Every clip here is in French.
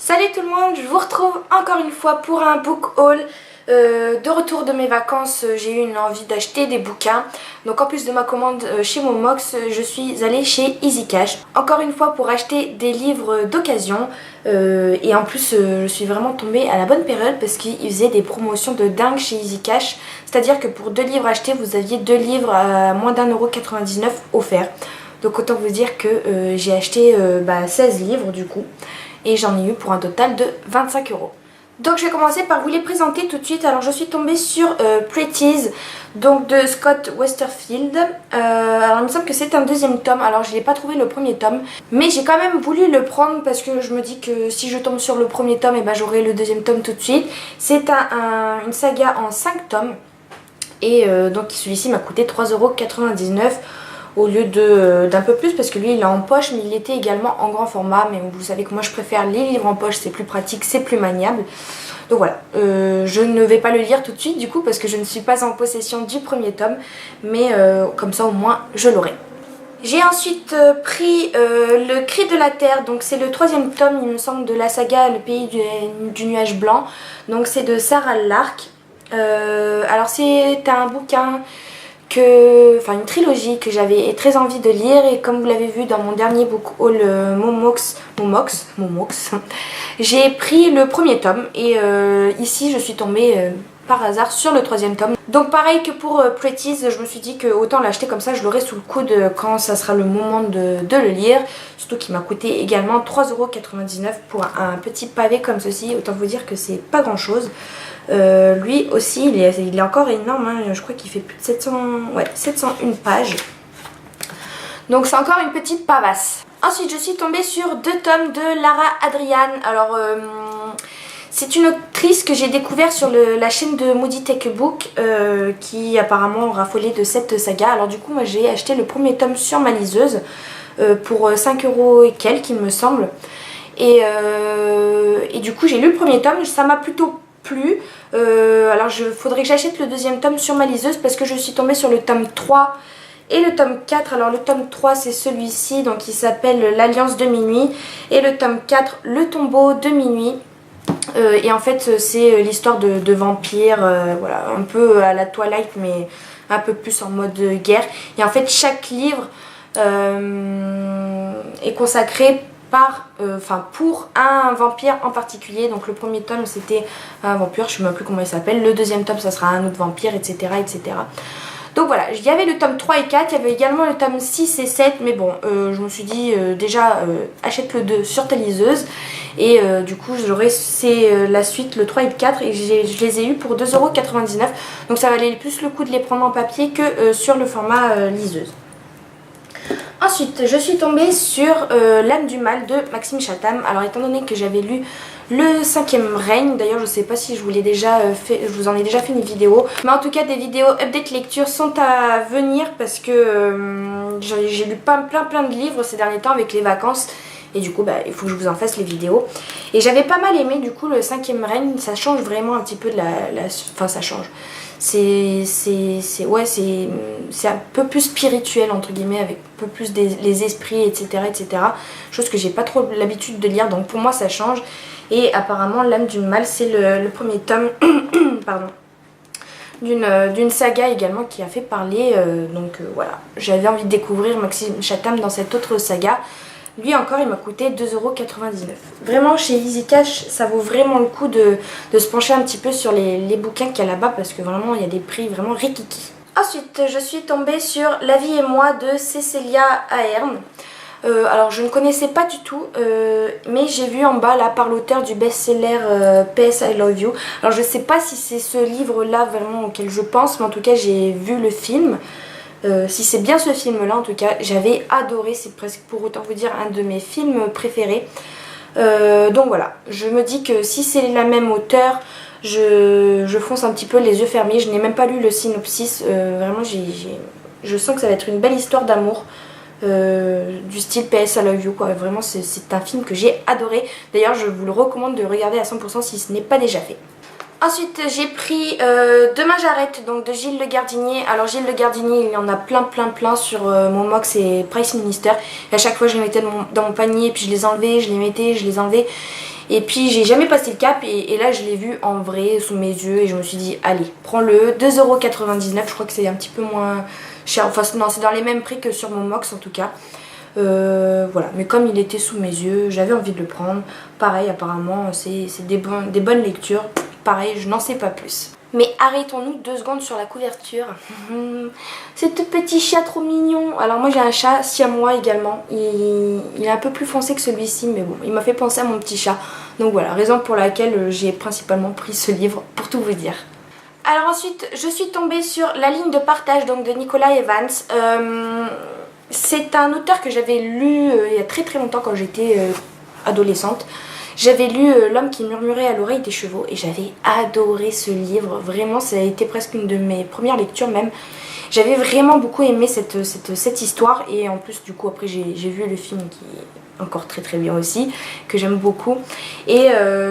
Salut tout le monde, je vous retrouve encore une fois pour un book haul. De retour de mes vacances, j'ai eu une envie d'acheter des bouquins. Donc en plus de ma commande chez Momox, je suis allée chez Easy Cash. Encore une fois pour acheter des livres d'occasion. Et en plus je suis vraiment tombée à la bonne période parce qu'ils faisaient des promotions de dingue chez Easy Cash. C'est-à-dire que pour 2 livres achetés, vous aviez 2 livres à moins d'1,99 € offerts. Donc autant vous dire que j'ai acheté 16 livres du coup. Et j'en ai eu pour un total de 25 €. Donc je vais commencer par vous les présenter tout de suite. Alors je suis tombée sur Pretties, donc de Scott Westerfield. Alors il me semble que c'est un 2e tome. Alors je n'ai pas trouvé le 1er tome, mais j'ai quand même voulu le prendre parce que je me dis que si je tombe sur le 1er tome, et ben j'aurai le 2e tome tout de suite. C'est une saga en 5 tomes. Et donc celui-ci m'a coûté 3,99 € au lieu d'un peu plus, parce que lui il est en poche, mais il était également en grand format. Mais vous savez que moi je préfère les livres en poche, c'est plus pratique, c'est plus maniable. Donc voilà, je ne vais pas le lire tout de suite du coup parce que je ne suis pas en possession du 1er tome, mais comme ça au moins je l'aurai. J'ai ensuite pris Le Cri de la Terre, donc c'est le 3e tome il me semble de la saga Le Pays du Nuage Blanc. Donc c'est de Sarah Lark. Alors c'est un bouquin une trilogie que j'avais très envie de lire, et comme vous l'avez vu dans mon dernier book haul Momox, j'ai pris le 1er tome et ici je suis tombée par hasard sur le 3e tome. Donc pareil que pour Pretties, je me suis dit que autant l'acheter comme ça, je l'aurai sous le coude quand ça sera le moment de le lire. Surtout qu'il m'a coûté également 3,99 € pour un petit pavé comme ceci. Autant vous dire que c'est pas grand chose. Lui aussi il est encore énorme, hein. Je crois qu'il fait plus de 701 pages. Donc c'est encore une petite pavasse. Ensuite je suis tombée sur 2 tomes de Lara Adrian. Alors c'est une autrice que j'ai découvert sur la chaîne de Moody Take a Book, qui apparemment raffolait de cette saga. Alors du coup moi j'ai acheté le 1er tome sur ma liseuse pour 5 € et quelques il me semble. Et du coup j'ai lu le 1er tome, ça m'a plutôt plu. Alors faudrait que j'achète le 2e tome sur ma liseuse parce que je suis tombée sur le tome 3 et le tome 4. Alors le tome 3 c'est celui-ci, donc il s'appelle L'Alliance de Minuit, et le tome 4 Le Tombeau de Minuit. Et en fait c'est l'histoire de vampires, voilà, un peu à la Twilight mais un peu plus en mode guerre. Et en fait chaque livre est consacré pour un vampire en particulier. Donc le 1er tome c'était un vampire, je ne sais même plus comment il s'appelle. Le 2e tome ça sera un autre vampire, etc. etc. Donc voilà, il y avait le tome 3 et 4, il y avait également le tome 6 et 7, mais bon, je me suis dit déjà achète le 2 sur ta liseuse, et du coup j'aurai la suite, le 3 et le 4, et je les ai eus pour 2,99 €, donc ça valait plus le coup de les prendre en papier que sur le format liseuse. Ensuite, je suis tombée sur L'âme du mal de Maxime Chatham. Alors étant donné que j'avais lu le 5e règne, d'ailleurs je ne sais pas si je vous en ai déjà fait une vidéo, mais en tout cas des vidéos update lecture sont à venir parce que j'ai lu plein de livres ces derniers temps avec les vacances. Et du coup il faut que je vous en fasse les vidéos. Et j'avais pas mal aimé du coup le 5e règne. Ça change vraiment un petit peu de enfin ça change. C'est un peu plus spirituel entre guillemets, avec un peu plus les esprits, etc. etc. Chose que j'ai pas trop l'habitude de lire, donc pour moi ça change. Et apparemment L'âme du mal c'est le 1er tome pardon, d'une saga également qui a fait parler. Voilà, j'avais envie de découvrir Maxime Chatham dans cette autre saga. Lui encore il m'a coûté 2,99 €. Vraiment chez Easy Cash ça vaut vraiment le coup de se pencher un petit peu sur les bouquins qu'il y a là-bas, parce que vraiment il y a des prix vraiment rikiki. Ensuite je suis tombée sur La vie et moi de Cécilia Ahern. Alors je ne connaissais pas du tout, mais j'ai vu en bas là par l'auteur du best-seller PS I Love You. Alors je sais pas si c'est ce livre là vraiment auquel je pense, mais en tout cas j'ai vu le film. Si c'est bien ce film là en tout cas, j'avais adoré, c'est presque pour autant vous dire un de mes films préférés. Donc voilà, je me dis que si c'est la même auteure, je fonce un petit peu les yeux fermés. Je n'ai même pas lu le synopsis, vraiment je sens que ça va être une belle histoire d'amour. Du style PS I Love You quoi. Vraiment c'est un film que j'ai adoré. D'ailleurs je vous le recommande de regarder à 100% si ce n'est pas déjà fait. Ensuite j'ai pris Demain j'arrête, donc de Gilles Le Gardinier. Alors Gilles Le Gardinier il y en a plein sur Momox et Price Minister. Et à chaque fois je les mettais dans mon panier, puis je les enlevais, je les mettais, je les enlevais. Et puis j'ai jamais passé le cap et là je l'ai vu en vrai sous mes yeux et je me suis dit allez prends-le, 2,99 €, je crois que c'est un petit peu moins cher, enfin non c'est dans les mêmes prix que sur Momox en tout cas. Voilà, mais comme il était sous mes yeux, j'avais envie de le prendre. Pareil, apparemment c'est des bonnes lectures, pareil je n'en sais pas plus. Mais arrêtons-nous 2 secondes sur la couverture. Ce tout petit chat trop mignon. Alors moi j'ai un chat siamois également. Il est un peu plus foncé que celui-ci, mais bon, il m'a fait penser à mon petit chat. Donc voilà, raison pour laquelle j'ai principalement pris ce livre, pour tout vous dire. Alors ensuite, je suis tombée sur La ligne de partage donc de Nicolas Evans. C'est un auteur que j'avais lu il y a très longtemps quand j'étais adolescente. J'avais lu L'homme qui murmurait à l'oreille des chevaux et j'avais adoré ce livre. Vraiment, ça a été presque une de mes premières lectures même. J'avais vraiment beaucoup aimé cette histoire et en plus du coup après j'ai vu le film qui est encore très bien aussi, que j'aime beaucoup. Et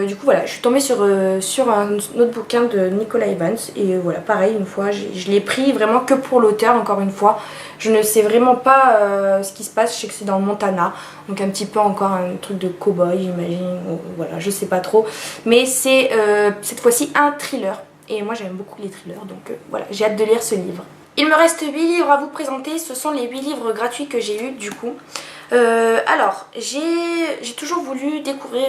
du coup voilà, je suis tombée sur un autre bouquin de Nicolas Evans et voilà, pareil, une fois, je l'ai pris vraiment que pour l'auteur, encore une fois. Je ne sais vraiment pas ce qui se passe, je sais que c'est dans le Montana, donc un petit peu encore un truc de cow-boy j'imagine, voilà, je sais pas trop. Mais c'est cette fois-ci un thriller et moi j'aime beaucoup les thrillers, donc voilà, j'ai hâte de lire ce livre. Il me reste 8 livres à vous présenter, ce sont les 8 livres gratuits que j'ai eu du coup. Alors, j'ai toujours voulu découvrir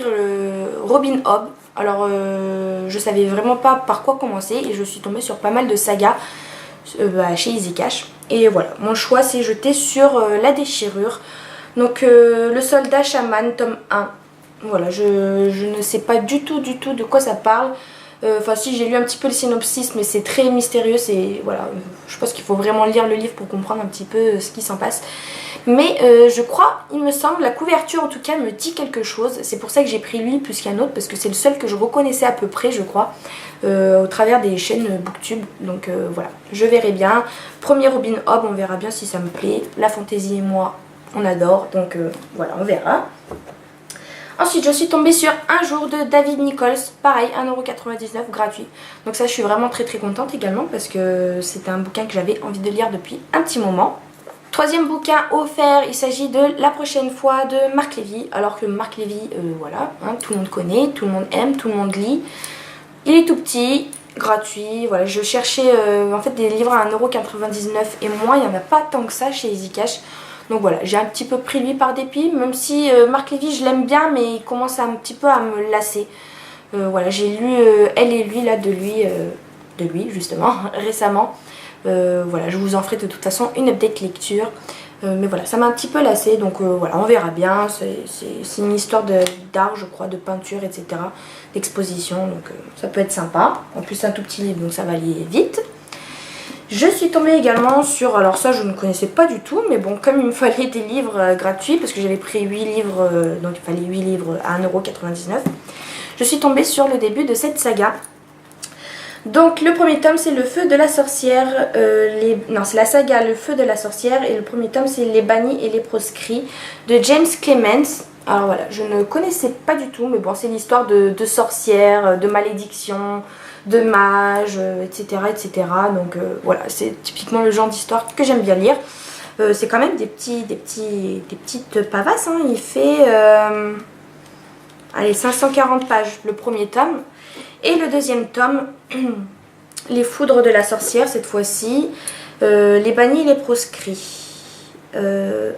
Robin Hood. Alors, je savais vraiment pas par quoi commencer et je suis tombée sur pas mal de sagas chez Easy Cash. Et voilà, mon choix s'est jeté sur La Déchirure. Donc, Le Soldat Chaman, tome 1. Voilà, je ne sais pas du tout de quoi ça parle. Enfin si, j'ai lu un petit peu le synopsis, mais c'est très mystérieux, voilà, je pense qu'il faut vraiment lire le livre pour comprendre un petit peu ce qui s'en passe. Mais je crois, il me semble, la couverture en tout cas me dit quelque chose. C'est pour ça que j'ai pris lui plus qu'un autre, parce que c'est le seul que je reconnaissais à peu près, je crois, au travers des chaînes Booktube. Donc voilà, je verrai bien. Premier Robin Hood, on verra bien si ça me plaît. La fantaisie et moi, on adore, donc voilà, on verra. Ensuite, je suis tombée sur Un jour de David Nichols, pareil, 1,99 € gratuit. Donc ça, je suis vraiment très contente également parce que c'était un bouquin que j'avais envie de lire depuis un petit moment. Troisième bouquin offert, il s'agit de La prochaine fois de Marc Lévy. Alors que Marc Lévy, voilà, hein, tout le monde connaît, tout le monde aime, tout le monde lit. Il est tout petit, gratuit, voilà, je cherchais en fait des livres à 1,99 € et moins, il n'y en a pas tant que ça chez Easy Cash. Donc voilà, j'ai un petit peu pris lui par dépit, même si Marc Lévy je l'aime bien, mais il commence un petit peu à me lasser. Voilà, j'ai lu Elle et lui là de lui justement récemment. Voilà, je vous en ferai de toute façon une update lecture. Mais voilà, ça m'a un petit peu lassé, donc voilà, on verra bien. C'est une histoire d'art, je crois, de peinture, etc. D'exposition, donc ça peut être sympa. En plus, c'est un tout petit livre, donc ça va aller vite. Je suis tombée également sur, alors ça je ne connaissais pas du tout, mais bon, comme il me fallait des livres gratuits, parce que j'avais pris 8 livres, donc il fallait 8 livres à 1,99 €, je suis tombée sur le début de cette saga. Donc le premier tome c'est Le Feu de la Sorcière, non c'est la saga Le Feu de la Sorcière, et le premier tome c'est Les Bannis et les Proscrits de James Clements. Alors voilà, je ne connaissais pas du tout, mais bon, c'est l'histoire de sorcières, de malédictions, de mages, etc. Donc voilà, c'est typiquement le genre d'histoire que j'aime bien lire. C'est quand même des petites pavasses, hein. Il fait allez, 540 pages le premier tome. Et le deuxième tome, Les Foudres de la Sorcière cette fois-ci, Les Bannis et les Proscrits.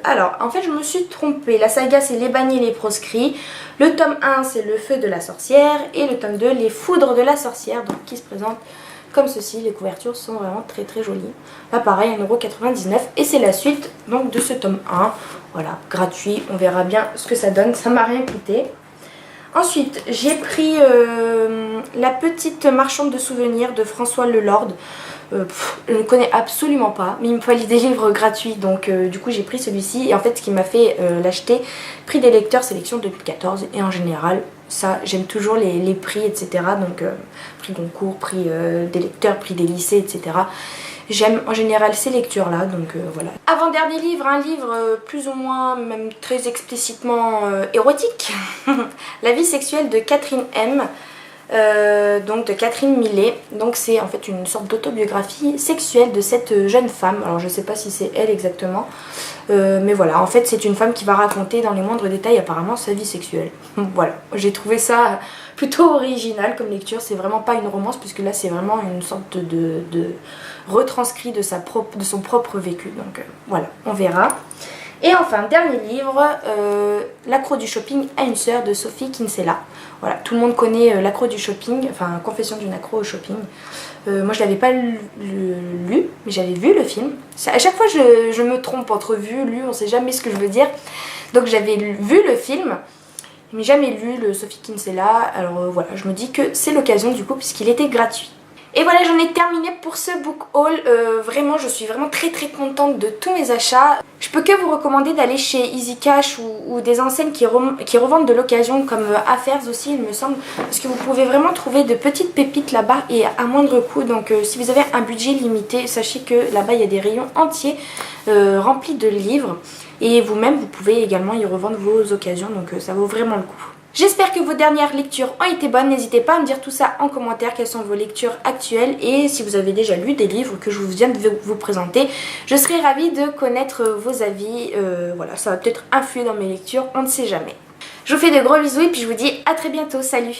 Alors, en fait, je me suis trompée. La saga, c'est Les Bannis et les Proscrits. Le tome 1, c'est Le Feu de la Sorcière. Et le tome 2, Les Foudres de la Sorcière, donc qui se présente comme ceci. Les couvertures sont vraiment très jolies. Là, pareil, 1,99 €. Et c'est la suite donc de ce tome 1. Voilà, gratuit. On verra bien ce que ça donne. Ça m'a rien coûté. Ensuite, j'ai pris La Petite Marchande de Souvenirs de François Lelord. Je ne connais absolument pas, mais il me fallait des livres gratuits, donc du coup j'ai pris celui-ci. Et en fait, ce qui m'a fait l'acheter, prix des lecteurs sélection 2014. Et en général, ça, j'aime toujours les prix, etc. Donc prix Goncourt, prix des lecteurs, prix des lycées, etc. J'aime en général ces lectures-là, donc voilà. Avant-dernier livre, un livre plus ou moins, même très explicitement érotique. La vie sexuelle de Catherine M. donc de Catherine Millet. Donc c'est en fait une sorte d'autobiographie sexuelle de cette jeune femme. Alors je sais pas si c'est elle exactement, mais voilà, en fait c'est une femme qui va raconter dans les moindres détails apparemment sa vie sexuelle. Voilà, j'ai trouvé ça plutôt original comme lecture. C'est vraiment pas une romance puisque là c'est vraiment une sorte de retranscrit de son propre vécu. Donc voilà, on verra. Et enfin, dernier livre, L'accro du shopping à une sœur de Sophie Kinsella. Voilà, tout le monde connaît l'accro du shopping, enfin Confession d'une accro au shopping. Moi je l'avais pas lu, mais j'avais vu le film. À chaque fois je me trompe entre vu, lu, on sait jamais ce que je veux dire. Donc j'avais vu le film, mais jamais lu le Sophie Kinsella. Alors voilà, je me dis que c'est l'occasion du coup puisqu'il était gratuit. Et voilà, j'en ai terminé pour ce book haul. Vraiment, je suis vraiment très contente de tous mes achats. Je peux que vous recommander d'aller chez Easy Cash ou des enseignes qui revendent de l'occasion comme Affairs aussi, il me semble. Parce que vous pouvez vraiment trouver de petites pépites là-bas et à moindre coût. Donc si vous avez un budget limité, sachez que là-bas il y a des rayons entiers remplis de livres. Et vous-même, vous pouvez également y revendre vos occasions. Donc ça vaut vraiment le coup. J'espère que vos dernières lectures ont été bonnes. N'hésitez pas à me dire tout ça en commentaire, quelles sont vos lectures actuelles et si vous avez déjà lu des livres que je viens de vous présenter. Je serai ravie de connaître vos avis. Voilà, ça va peut-être influer dans mes lectures, on ne sait jamais. Je vous fais de gros bisous et puis je vous dis à très bientôt. Salut!